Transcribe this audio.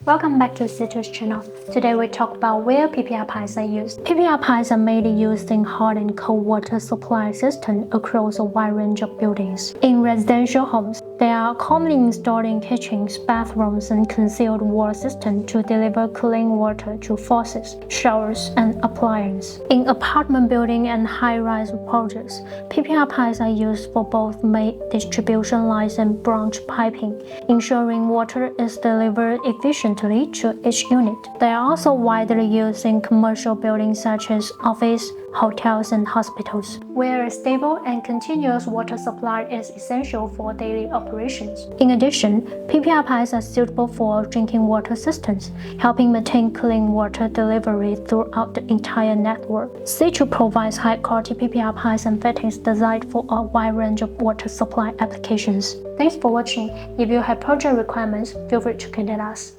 Welcome back to Ctube's channel. Today we talk about where PPR pipes are used. PPR pipes are mainly used in hot and cold water supply systems across a wide range of buildings. In residential homes, they are commonly installed in kitchens, bathrooms, and concealed wall systems to deliver clean water to faucets, showers, and appliances. In apartment buildings and high-rise projects, PPR pipes are used for both main distribution lines and branch piping, ensuring water is delivered efficiently to each unit. They are also widely used in commercial buildings such as offices, hotels, and hospitals, where a stable and continuous water supply is essential for daily operations. In addition, PPR pipes are suitable for drinking water systems, helping maintain clean water delivery throughout the entire network. Ctube provides high-quality PPR pipes and fittings designed for a wide range of water supply applications. Thanks for watching. If you have project requirements, feel free to contact us.